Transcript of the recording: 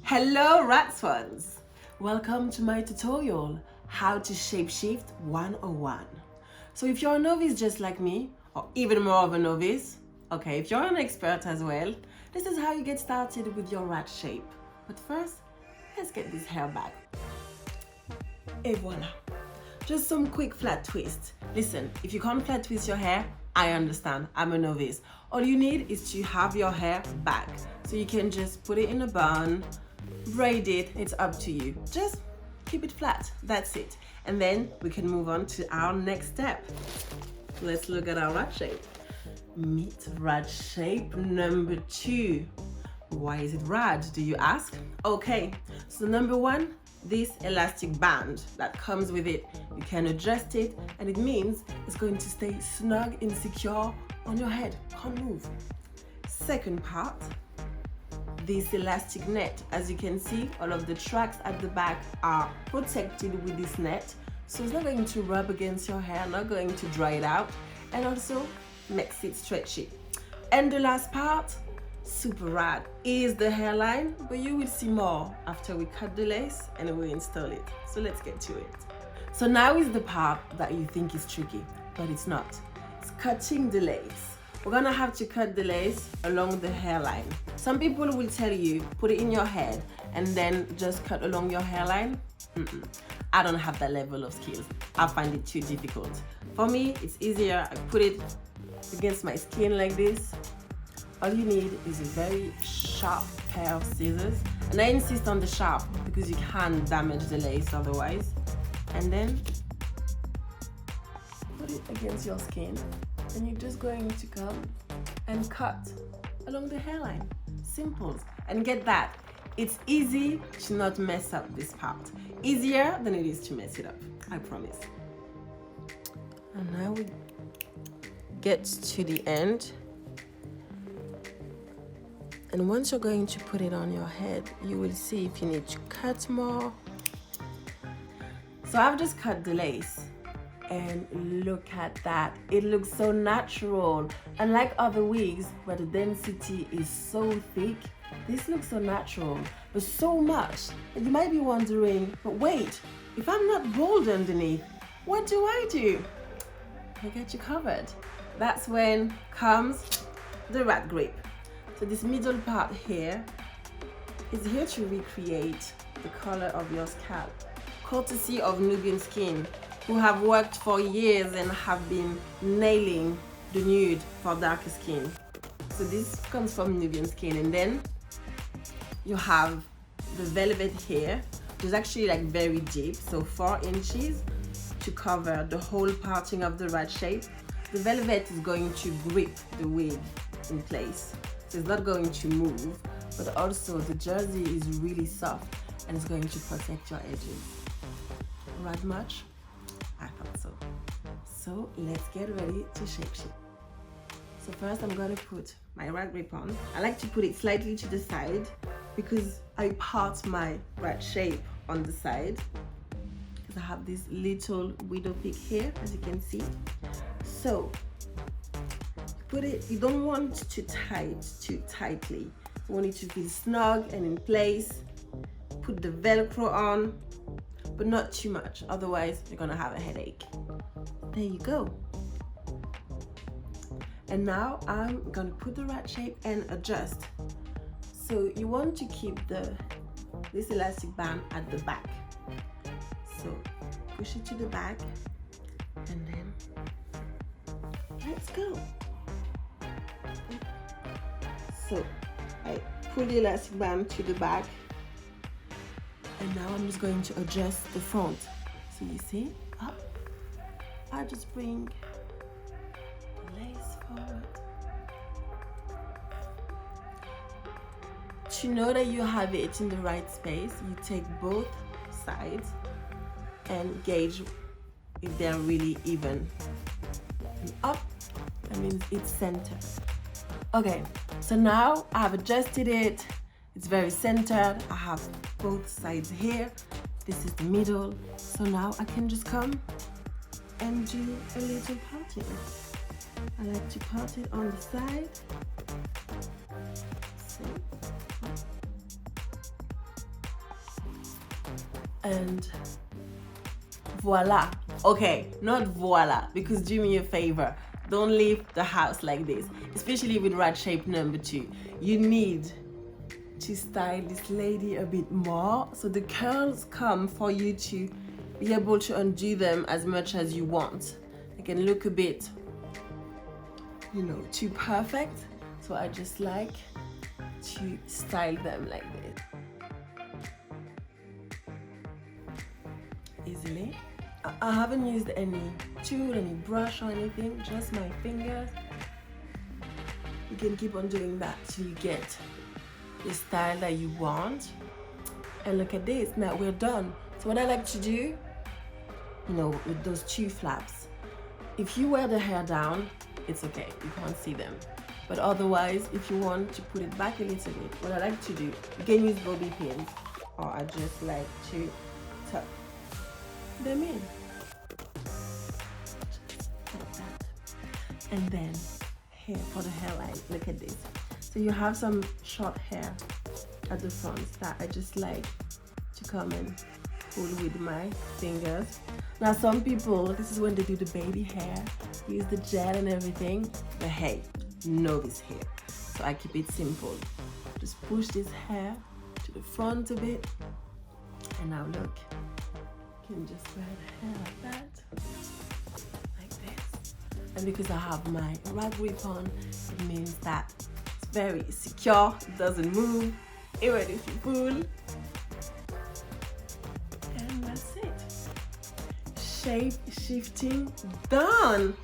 Hello rat swans! Welcome to my tutorial, how to shapeshift 101. So if you're a novice just like me, or even more of a novice, okay, if you're an expert as well, this is how you get started with your rat shape. But first, let's get this hair back. Et voila. Just some quick flat twists. Listen, if you can't flat twist your hair, I understand, I'm a novice. All you need is to have your hair back. So you can just put it in a bun, braid it, it's up to you. Just keep it flat, that's it. And then we can move on to our next step. Let's look at our rat shape. Meet rat shape number 2. Why is it rad, do you ask? Okay, so number 1, this elastic band that comes with it, you can adjust it and it means it's going to stay snug and secure on your head, can't move. Second part, this elastic net. As you can see, all of the tracks at the back are protected with this net, so it's not going to rub against your hair, not going to dry it out, and also makes it stretchy. And the last part, super rad, is the hairline, but you will see more after we cut the lace and we install it. So let's get to it. So now is the part that you think is tricky, but it's not. It's cutting the lace. We're gonna have to cut the lace along the hairline. Some people will tell you, put it in your head and then just cut along your hairline. I don't have that level of skills. I find it too difficult. For me, it's easier. I put it against my skin like this. All you need is a very sharp pair of scissors. And I insist on the sharp because you can damage the lace otherwise. And then put it against your skin. And you're just going to come and cut along the hairline. Simple. And get that, it's easy to not mess up this part. Easier than it is to mess it up, I promise. And now we get to the end. And once you're going to put it on your head, you will see if you need to cut more. So I've just cut the lace. And look at that, it looks so natural. Unlike other wigs where the density is so thick, this looks so natural, but so much that you might be wondering, but wait, if I'm not bald underneath, what do? I get you covered. That's when comes the rat grip. So this middle part here is here to recreate the color of your scalp, courtesy of Nubian Skin, who have worked for years and have been nailing the nude for darker skin. So this comes from Nubian Skin. And then you have the velvet here, which is actually like very deep, so 4 inches to cover the whole parting of the rat shape. The velvet is going to grip the wig in place, so it's not going to move, but also the jersey is really soft and it's going to protect your edges. Rad much? I thought so. So let's get ready to shapeshift. So first I'm going to put my rat grip on. I like to put it slightly to the side because I part my rat shape on the side because I have this little widow peak here, as you can see. So put it, you don't want to tie it too tightly. You want it to feel snug and in place. Put the Velcro on, but not too much, otherwise you're gonna have a headache. There you go. And now I'm gonna put the rat shape and adjust. So you want to keep this elastic band at the back. So push it to the back and then let's go. So I pull the elastic band to the back. And now I'm just going to adjust the front. So you see, up. I just bring the lace forward. To know that you have it in the right space, you take both sides and gauge if they're really even. And up, that means it's centered. Okay, so now I've adjusted it. It's very centered. I have both sides here. This is the middle. So now I can just come and do a little parting. I like to part it on the side. So, And voila. Okay, not voila, because do me a favor, don't leave the house like this, especially with rat shape number 2. You need to style this lady a bit more so the curls come for you to be able to undo them as much as you want. They can look a bit, you know, too perfect, so I just like to style them like this easily. I haven't used any tool, any brush or anything, just my fingers. You can keep on doing that till you get the style that you want. And look at this, now we're done. So what I like to do, you know, with those 2 flaps, if you wear the hair down, it's okay, you can't see them. But otherwise, if you want to put it back a little bit, what I like to do, you can use bobby pins, or I just like to tuck them in. Just like that. And then here for the hairline, look at this. So you have some short hair at the front that I just like to come and pull with my fingers. Now some people, this is when they do the baby hair, use the gel and everything, but hey, novice hair. So I keep it simple. Just push this hair to the front a bit, and now look, you can just wear the hair like that, like this. And because I have my rag grip on, it means that it's very secure, it doesn't move, even if you pull. And that's it. Shape shifting done.